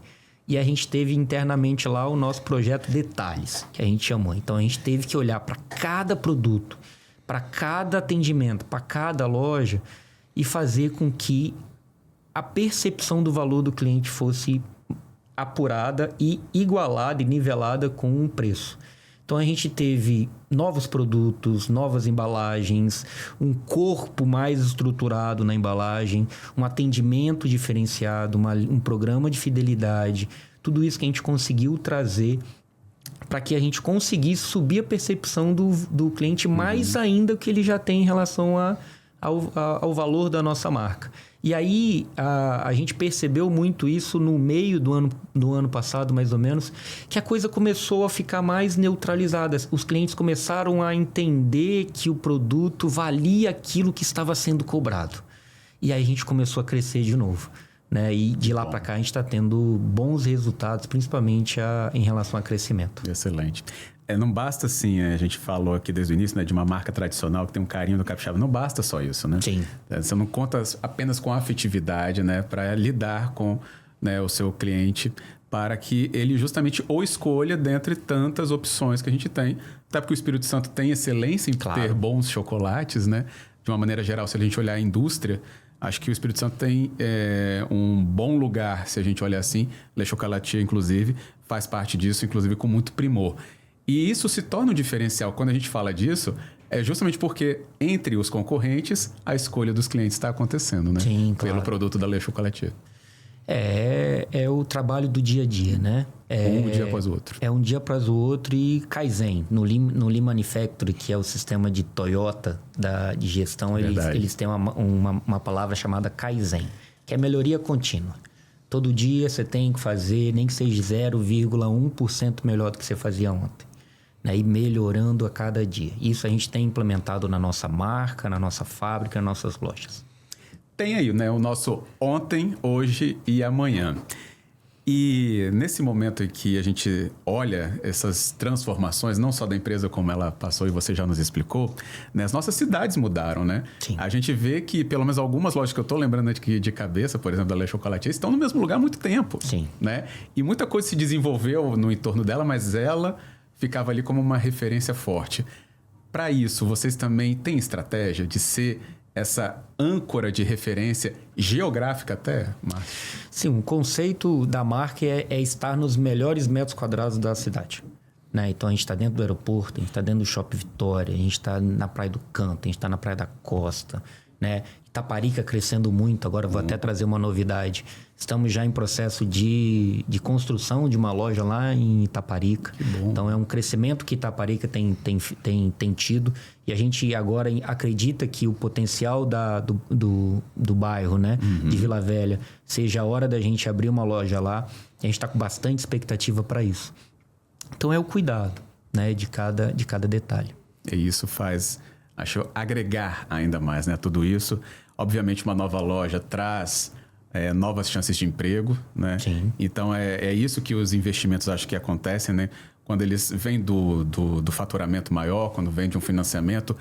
E a gente teve internamente lá o nosso projeto Detalhes, que a gente chamou. Então, a gente teve que olhar para cada produto, para cada atendimento, para cada loja e fazer com que a percepção do valor do cliente fosse apurada e igualada e nivelada com o preço. Então, a gente teve novos produtos, novas embalagens, um corpo mais estruturado na embalagem, um atendimento diferenciado, um programa de fidelidade. Tudo isso que a gente conseguiu trazer para que a gente conseguisse subir a percepção do cliente mais ainda que ele já tem em relação ao valor da nossa marca. E aí, a gente percebeu muito isso no meio do ano passado, mais ou menos, que a coisa começou a ficar mais neutralizada. Os clientes começaram a entender que o produto valia aquilo que estava sendo cobrado. E aí a gente começou a crescer de novo, né? E de lá para cá a gente está tendo bons resultados, principalmente em relação a crescimento. Excelente. Não basta, assim, a gente falou aqui desde o início, né, de uma marca tradicional que tem um carinho do capixaba. Não basta só isso, né? Sim. Você não conta apenas com a afetividade, né, para lidar com, né, o seu cliente, para que ele justamente ou escolha dentre tantas opções que a gente tem. Até porque o Espírito Santo tem excelência em ter bons chocolates, né? De uma maneira geral, se a gente olhar a indústria, acho que o Espírito Santo tem um bom lugar, se a gente olhar assim. Le Chocolatier, inclusive, faz parte disso, inclusive com muito primor. E isso se torna um diferencial. Quando a gente fala disso, é justamente porque entre os concorrentes, a escolha dos clientes está acontecendo, né? Sim, claro. Pelo produto da Le Chocolatier. É o trabalho do dia a dia, né? Um dia após o outro. É um dia após o outro e Kaizen. No Lean Manufacturing, que é o sistema de Toyota de gestão, eles têm uma palavra chamada Kaizen, que é melhoria contínua. Todo dia você tem que fazer, nem que seja 0,1% melhor do que você fazia ontem. Né? E melhorando a cada dia. Isso a gente tem implementado na nossa marca, na nossa fábrica, nas nossas lojas. Tem aí, né, o nosso ontem, hoje e amanhã. E nesse momento em que a gente olha essas transformações, não só da empresa como ela passou e você já nos explicou, né, as nossas cidades mudaram, né? Sim. A gente vê que pelo menos algumas lojas que eu estou lembrando aqui de cabeça, por exemplo, da Le Chocolatier, estão no mesmo lugar há muito tempo. Sim. Né? E muita coisa se desenvolveu no entorno dela, mas ela ficava ali como uma referência forte. Para isso, vocês também têm estratégia de ser essa âncora de referência geográfica até, Márcio? Sim, o conceito da marca é estar nos melhores metros quadrados da cidade. Né? Então, a gente está dentro do aeroporto, a gente está dentro do Shopping Vitória, a gente está na Praia do Canto, a gente está na Praia da Costa. Né? Itaparica crescendo muito, agora vou até trazer uma novidade. Estamos já em processo de construção de uma loja lá em Itaparica. Que bom. Então é um crescimento que Itaparica tem tido. E a gente agora acredita que o potencial do bairro, né, de Vila Velha, seja a hora da gente abrir uma loja lá. A gente está com bastante expectativa para isso. Então é o cuidado, né, de cada detalhe. E isso faz, acho, agregar ainda mais, né? Tudo isso. Obviamente, uma nova loja traz novas chances de emprego, né? Sim. Então, é isso que os investimentos acho que acontecem, né? Quando eles vêm do faturamento maior, quando vem de um financiamento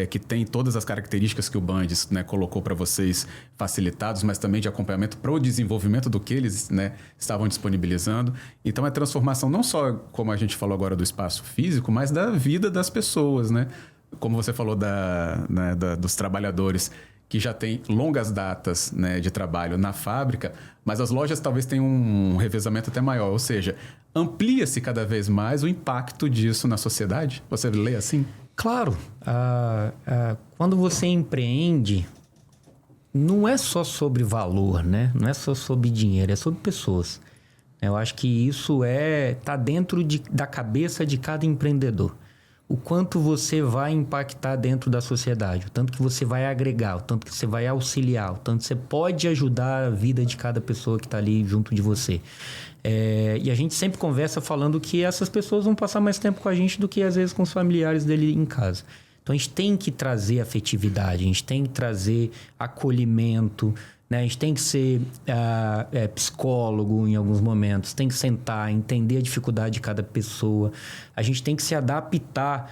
que tem todas as características que o Bandes, né, colocou para vocês facilitados, mas também de acompanhamento para o desenvolvimento do que eles, né, estavam disponibilizando. Então, é transformação não só, como a gente falou agora, do espaço físico, mas da vida das pessoas, né? Como você falou dos trabalhadores que já tem longas datas, né, de trabalho na fábrica, mas as lojas talvez tenham um revezamento até maior, ou seja, amplia-se cada vez mais o impacto disso na sociedade? Você lê assim? Claro. Quando você empreende, não é só sobre valor, né? Não é só sobre dinheiro, é sobre pessoas. Eu acho que isso tá dentro da cabeça de cada empreendedor. O quanto você vai impactar dentro da sociedade, o tanto que você vai agregar, o tanto que você vai auxiliar, o tanto que você pode ajudar a vida de cada pessoa que está ali junto de você. E a gente sempre conversa falando que essas pessoas vão passar mais tempo com a gente do que, às vezes, com os familiares dele em casa. Então, a gente tem que trazer afetividade, a gente tem que trazer acolhimento, né? A gente tem que ser psicólogo em alguns momentos, tem que sentar, entender a dificuldade de cada pessoa. A gente tem que se adaptar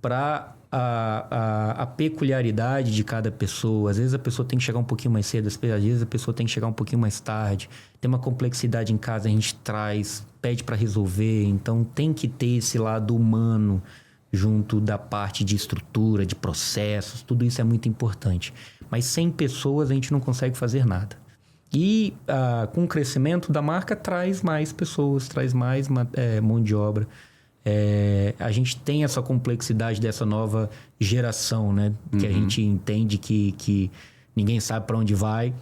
para a peculiaridade de cada pessoa. Às vezes a pessoa tem que chegar um pouquinho mais cedo, às vezes a pessoa tem que chegar um pouquinho mais tarde. Tem uma complexidade em casa, a gente traz, pede para resolver. Então tem que ter esse lado humano junto da parte de estrutura, de processos. Tudo isso é muito importante. Mas sem pessoas a gente não consegue fazer nada. E com o crescimento da marca traz mais pessoas, traz mais mão de obra. A gente tem essa complexidade dessa nova geração, né? Que a gente entende que ninguém sabe para onde vai,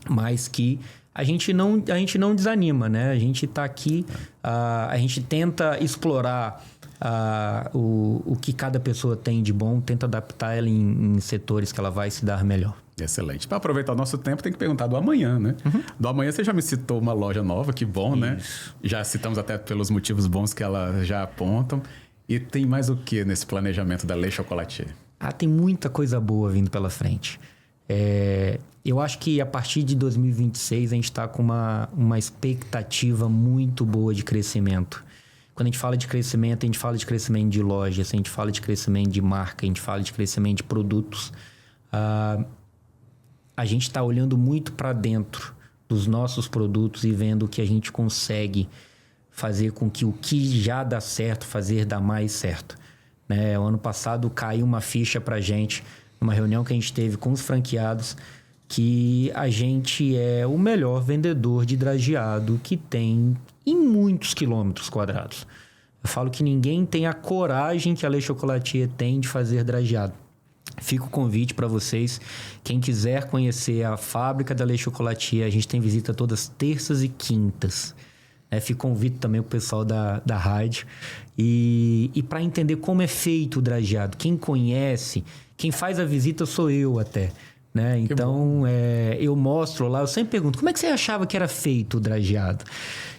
mas que a gente não desanima, né? A gente está aqui, a gente tenta explorar o que cada pessoa tem de bom, tenta adaptar ela em setores que ela vai se dar melhor. Excelente. Para aproveitar o nosso tempo, tem que perguntar do amanhã, né? Do amanhã você já me citou uma loja nova, que bom, isso, né? Já citamos até pelos motivos bons que ela já apontam. E tem mais o que nesse planejamento da Le Chocolatier? Tem muita coisa boa vindo pela frente. Eu acho que a partir de 2026 a gente está com uma expectativa muito boa de crescimento. Quando a gente fala de crescimento, a gente fala de crescimento de lojas, a gente fala de crescimento de marca, a gente fala de crescimento de produtos. A gente está olhando muito para dentro dos nossos produtos e vendo o que a gente consegue fazer com que o que já dá certo, dar mais certo. O ano passado caiu uma ficha para a gente, numa reunião que a gente teve com os franqueados, que a gente é o melhor vendedor de drageado que tem em muitos quilômetros quadrados. Eu falo que ninguém tem a coragem que a Le Chocolatier tem de fazer drageado. Fica o convite para vocês. Quem quiser conhecer a fábrica da Le Chocolatier, a gente tem visita todas terças e quintas. Fica o convite também para o pessoal da rádio. E para entender como é feito o drageado. Quem conhece, quem faz a visita sou eu até. Então, eu mostro lá, eu sempre pergunto, como é que você achava que era feito o drageado?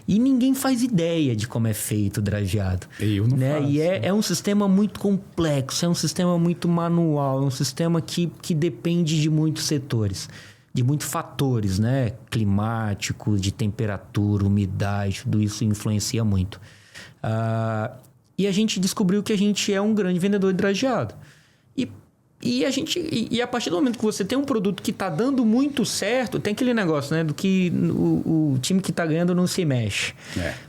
E ninguém faz ideia de como é feito o drageado. Eu não faço. E é um sistema muito complexo, é um sistema muito manual, é um sistema que depende de muitos setores, de muitos fatores, né? Climático, de temperatura, umidade, tudo isso influencia muito. E a gente descobriu que a gente é um grande vendedor de drageado. E a partir do momento que você tem um produto que está dando muito certo, tem aquele negócio, né? Do que o time que está ganhando não se mexe.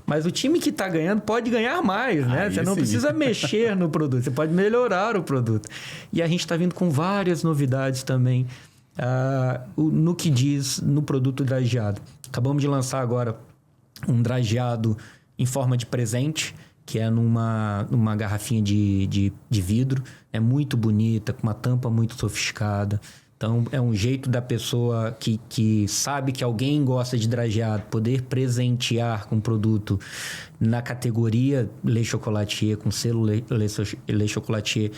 Mas o time que está ganhando pode ganhar mais, né? Você não precisa mexer no produto, você pode melhorar o produto. E a gente está vindo com várias novidades também no que diz no produto drageado. Acabamos de lançar agora um drageado em forma de presente, que é numa garrafinha de vidro. É muito bonita, com uma tampa muito sofisticada. Então, é um jeito da pessoa que sabe que alguém gosta de drageado poder presentear com um produto na categoria Le Chocolatier, com selo Le Chocolatier,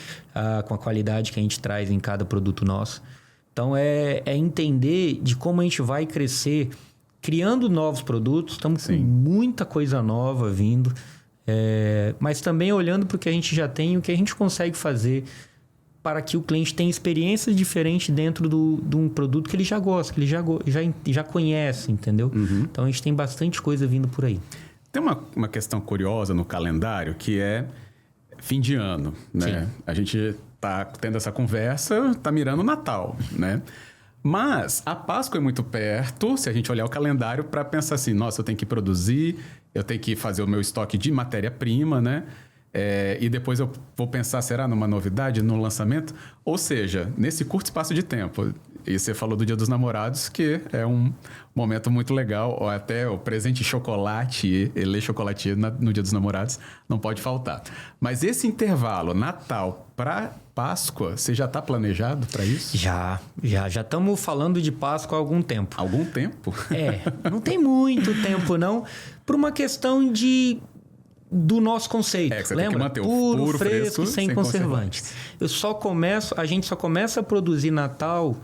com a qualidade que a gente traz em cada produto nosso. Então, é entender de como a gente vai crescer criando novos produtos. Estamos com muita coisa nova vindo, mas também olhando para o que a gente já tem e o que a gente consegue fazer para que o cliente tenha experiências diferentes dentro de um produto que ele já gosta, que ele já conhece, entendeu? Então, a gente tem bastante coisa vindo por aí. Tem uma questão curiosa no calendário, que é fim de ano, né? Sim. A gente tá tendo essa conversa, tá mirando o Natal, né? Mas a Páscoa é muito perto, se a gente olhar o calendário, para pensar assim, nossa, eu tenho que produzir, eu tenho que fazer o meu estoque de matéria-prima, né? E depois eu vou pensar, será numa novidade, no lançamento? Ou seja, nesse curto espaço de tempo, e você falou do Dia dos Namorados, que é um momento muito legal, ou até o presente chocolate, Le Chocolatier no Dia dos Namorados, não pode faltar. Mas esse intervalo, Natal para Páscoa, você já está planejado para isso? Já estamos falando de Páscoa há algum tempo. Algum tempo? Não tem muito tempo não, por uma questão do nosso conceito. Que você lembra? Tem que manter puro, fresco, sem conservantes. A gente só começa a produzir Natal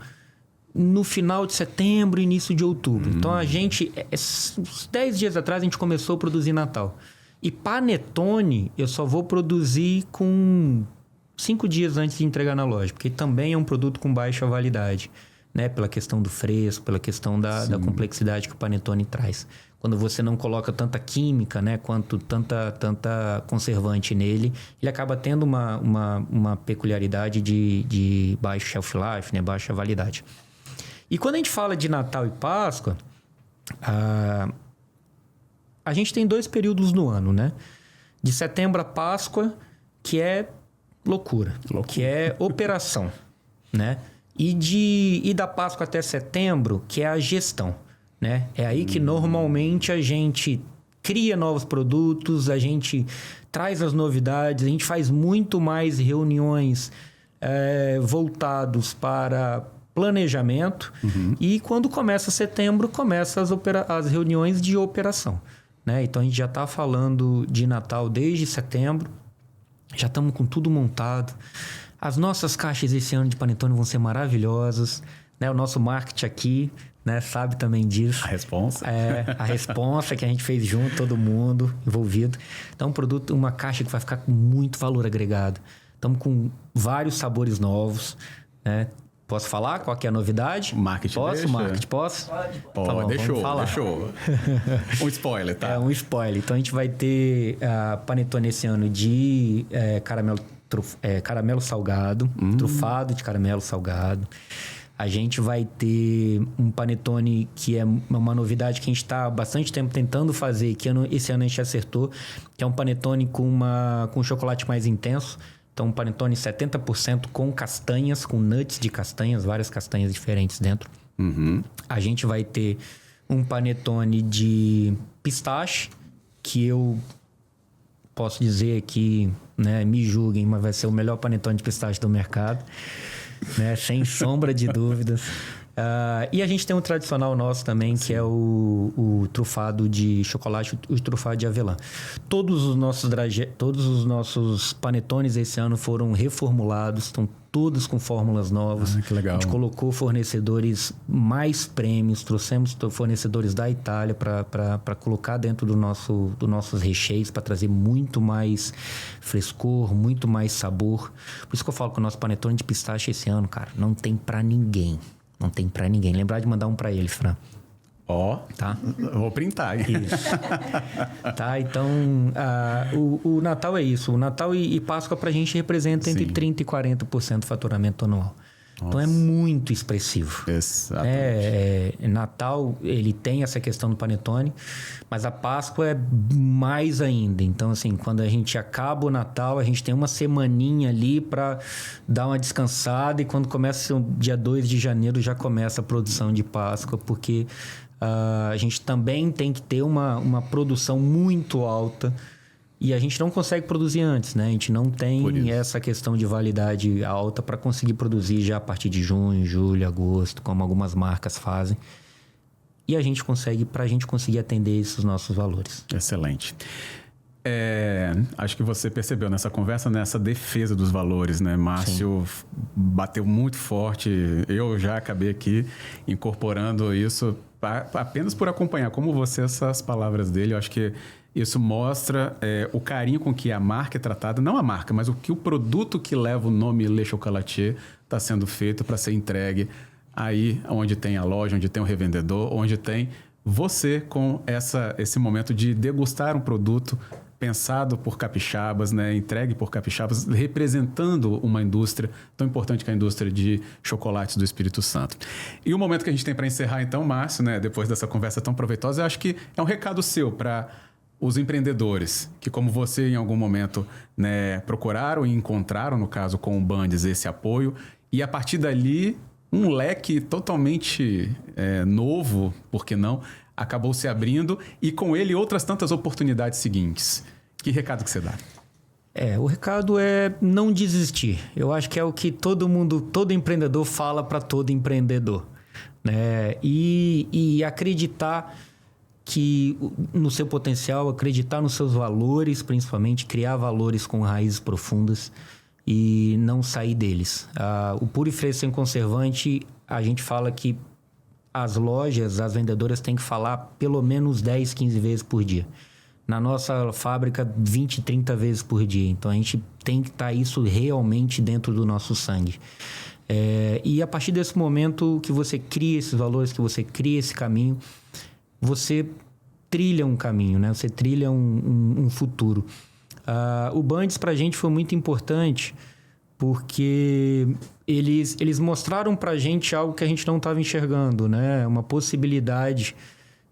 no final de setembro, início de outubro. Então, uns 10 dias atrás, a gente começou a produzir Natal. E panetone, eu só vou produzir com 5 dias antes de entregar na loja, porque também é um produto com baixa validade, né? Pela questão do fresco, pela questão da complexidade que o panetone traz. Quando você não coloca tanta química, né, quanto tanta conservante nele, ele acaba tendo uma peculiaridade de baixo shelf life, né, baixa validade. E quando a gente fala de Natal e Páscoa, a gente tem 2 períodos no ano, né? De setembro a Páscoa, que é loucura. Que é operação, né? E da Páscoa até setembro, que é a gestão, né? É aí que normalmente a gente cria novos produtos, a gente traz as novidades, a gente faz muito mais reuniões voltados para planejamento. E quando começa setembro, começa as reuniões de operação, né? Então, a gente já está falando de Natal desde setembro, já estamos com tudo montado. As nossas caixas esse ano de panetone vão ser maravilhosas, né? O nosso marketing aqui, né, sabe também disso. A responsa. A responsa que a gente fez junto, todo mundo envolvido. Então, uma caixa que vai ficar com muito valor agregado. Estamos com vários sabores novos, né? Posso falar qual que é a novidade? Marketing. Posso? Marketing, posso? Pode. Tá bom, deixou. Um spoiler, tá? Um spoiler. Então, a gente vai ter panetone esse ano de caramelo salgado, trufado de caramelo salgado. A gente vai ter um panetone que é uma novidade que a gente está há bastante tempo tentando fazer, que esse ano a gente acertou, que é um panetone com chocolate mais intenso. Então, um panetone 70% com castanhas, com nuts de castanhas, várias castanhas diferentes dentro. A gente vai ter um panetone de pistache, que eu posso dizer aqui, né, me julguem, mas vai ser o melhor panetone de pistache do mercado, né, sem sombra de dúvidas. E a gente tem um tradicional nosso também, que é o trufado de chocolate, o trufado de avelã. Todos os nossos panetones esse ano foram reformulados, estão todos com fórmulas novas. Que legal. A gente colocou fornecedores mais prêmios, trouxemos fornecedores da Itália para colocar dentro dos nossos recheios, para trazer muito mais frescor, muito mais sabor. Por isso que eu falo que o nosso panetone de pistache esse ano, cara, não tem para ninguém. Não tem pra ninguém. Lembrar de mandar um pra ele, Fran. Tá? Vou printar. Isso. Tá, então, o Natal é isso. O Natal e Páscoa pra gente representa entre 30% e 40% do faturamento anual. Nossa. Então, é muito expressivo. Exatamente. Natal, ele tem essa questão do panetone, mas a Páscoa é mais ainda. Então, assim, quando a gente acaba o Natal, a gente tem uma semaninha ali para dar uma descansada, e quando começa o dia 2 de janeiro, já começa a produção de Páscoa, porque a gente também tem que ter uma produção muito alta E a gente não consegue produzir antes, né? A gente não tem essa questão de validade alta para conseguir produzir já a partir de junho, julho, agosto, como algumas marcas fazem. E a gente consegue, para a gente conseguir atender esses nossos valores. Excelente. Acho que você percebeu nessa conversa, nessa defesa dos valores, né? Márcio bateu muito forte. Eu já acabei aqui incorporando isso apenas por acompanhar como você essas palavras dele. Eu acho que isso mostra o carinho com que a marca é tratada, não a marca, mas o produto que leva o nome Le Chocolatier está sendo feito para ser entregue aí onde tem a loja, onde tem o revendedor, onde tem você com esse momento de degustar um produto pensado por capixabas, né? Entregue por capixabas, representando uma indústria tão importante que é a indústria de chocolates do Espírito Santo. E o momento que a gente tem para encerrar, então, Márcio, né? Depois dessa conversa tão proveitosa, eu acho que é um recado seu para os empreendedores que, como você, em algum momento, né, procuraram e encontraram, no caso, com o Bandes, esse apoio. E, a partir dali, um leque totalmente novo, por que não, acabou se abrindo. E, com ele, outras tantas oportunidades seguintes. Que recado que você dá? O recado é não desistir. Eu acho que é o que todo empreendedor fala para todo empreendedor, né? E acreditar que no seu potencial, acreditar nos seus valores, principalmente criar valores com raízes profundas e não sair deles. O puro e fresco sem conservante, a gente fala que as lojas, as vendedoras têm que falar pelo menos 10, 15 vezes por dia. Na nossa fábrica, 20, 30 vezes por dia. Então, a gente tem que estar isso realmente dentro do nosso sangue. E a partir desse momento que você cria esses valores, que você cria esse caminho, você trilha um caminho, né? Você trilha um futuro. O Bandes, para a gente, foi muito importante porque eles mostraram para a gente algo que a gente não estava enxergando, né? Uma possibilidade.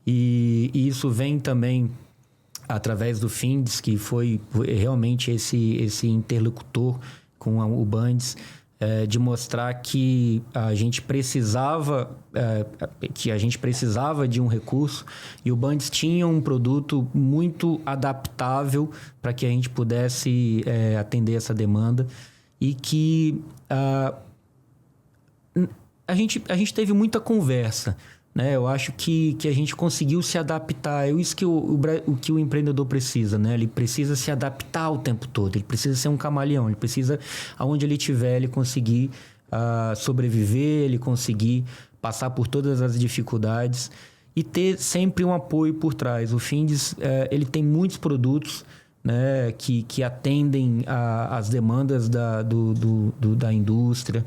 E isso vem também através do Findes, que foi realmente esse interlocutor com o Bandes, de mostrar que a gente precisava de um recurso e o Bandes tinha um produto muito adaptável para que a gente pudesse atender essa demanda e que a gente teve muita conversa, né? Eu acho que a gente conseguiu se adaptar. É isso que o empreendedor precisa, né? Ele precisa se adaptar o tempo todo. Ele precisa ser um camaleão. Ele precisa, aonde ele estiver, ele conseguir sobreviver, ele conseguir passar por todas as dificuldades e ter sempre um apoio por trás. O Findes, ele tem muitos produtos, né, que atendem às demandas da indústria.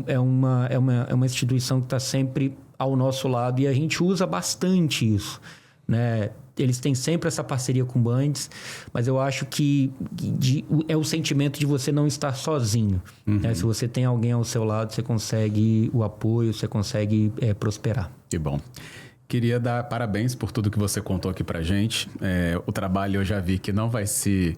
É uma instituição que está sempre ao nosso lado e a gente usa bastante isso, né? Eles têm sempre essa parceria com o Bandes, mas eu acho que é o sentimento de você não estar sozinho. Né? Se você tem alguém ao seu lado, você consegue o apoio, você consegue prosperar. Que bom. Queria dar parabéns por tudo que você contou aqui pra gente. O trabalho eu já vi que não vai se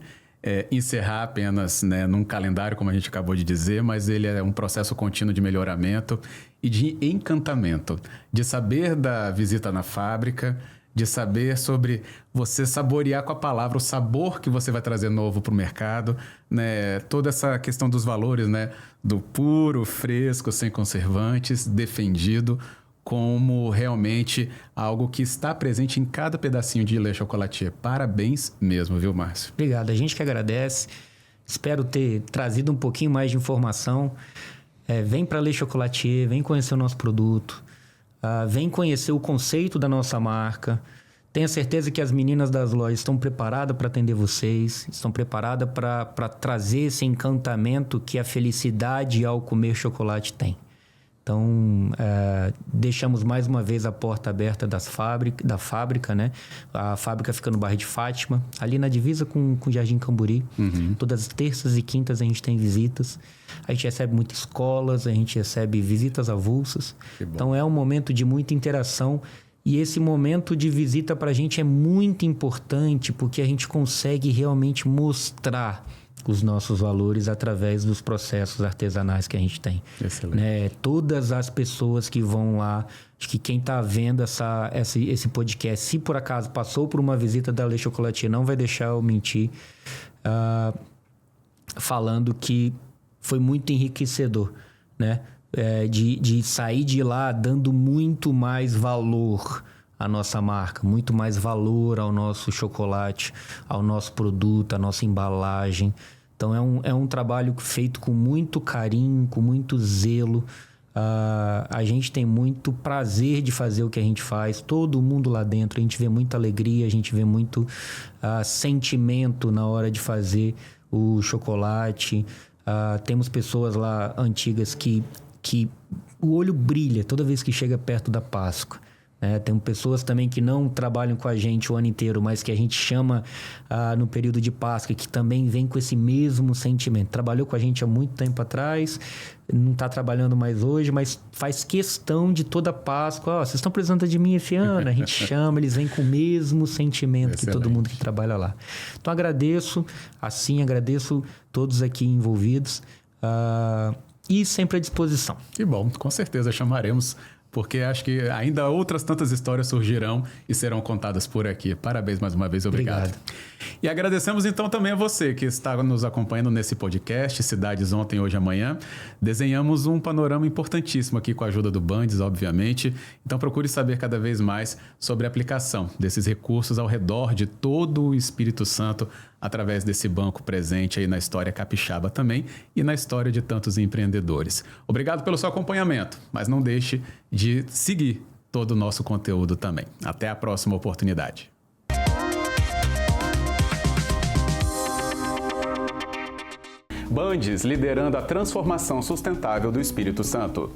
encerrar apenas, né, num calendário, como a gente acabou de dizer, mas ele é um processo contínuo de melhoramento e de encantamento, de saber da visita na fábrica, de saber sobre você saborear com a palavra o sabor que você vai trazer novo para o mercado, né? Toda essa questão dos valores, né? Do puro, fresco, sem conservantes, defendido como realmente algo que está presente em cada pedacinho de Le Chocolatier. Parabéns mesmo, viu, Márcio? Obrigado. A gente que agradece. Espero ter trazido um pouquinho mais de informação. Vem para Le Chocolatier, vem conhecer o nosso produto, vem conhecer o conceito da nossa marca. Tenha certeza que as meninas das lojas estão preparadas para atender vocês, estão preparadas para trazer esse encantamento que a felicidade ao comer chocolate tem. Então, deixamos mais uma vez a porta aberta da fábrica, né? A fábrica fica no bairro de Fátima, ali na divisa com o Jardim Camburi. Todas as terças e quintas a gente tem visitas. A gente recebe muitas escolas, a gente recebe visitas avulsas. Então, é um momento de muita interação. E esse momento de visita para a gente é muito importante porque a gente consegue realmente mostrar os nossos valores através dos processos artesanais que a gente tem. Excelente. Né? Todas as pessoas que vão lá, acho que quem está vendo esse podcast, se por acaso passou por uma visita da Le Chocolatier, não vai deixar eu mentir, falando que foi muito enriquecedor, né? De sair de lá dando muito mais valor à nossa marca, muito mais valor ao nosso chocolate, ao nosso produto, à nossa embalagem. Então, é um trabalho feito com muito carinho, com muito zelo. A gente tem muito prazer de fazer o que a gente faz. Todo mundo lá dentro, a gente vê muita alegria, a gente vê muito sentimento na hora de fazer o chocolate. Temos pessoas lá antigas que o olho brilha toda vez que chega perto da Páscoa. Tem pessoas também que não trabalham com a gente o ano inteiro, mas que a gente chama no período de Páscoa, que também vem com esse mesmo sentimento. Trabalhou com a gente há muito tempo atrás, não está trabalhando mais hoje, mas faz questão de toda Páscoa. Vocês estão precisando de mim esse ano? A gente chama, eles vêm com o mesmo sentimento. Excelente. Que todo mundo que trabalha lá. Então, agradeço todos aqui envolvidos e sempre à disposição. Que bom, com certeza chamaremos, porque acho que ainda outras tantas histórias surgirão e serão contadas por aqui. Parabéns mais uma vez, obrigado. E agradecemos então também a você que está nos acompanhando nesse podcast, Cidades Ontem, Hoje, Amanhã. Desenhamos um panorama importantíssimo aqui com a ajuda do Bandes, obviamente. Então procure saber cada vez mais sobre a aplicação desses recursos ao redor de todo o Espírito Santo, através desse banco presente aí na história capixaba também e na história de tantos empreendedores. Obrigado pelo seu acompanhamento, mas não deixe de seguir todo o nosso conteúdo também. Até a próxima oportunidade. Bandes, liderando a transformação sustentável do Espírito Santo.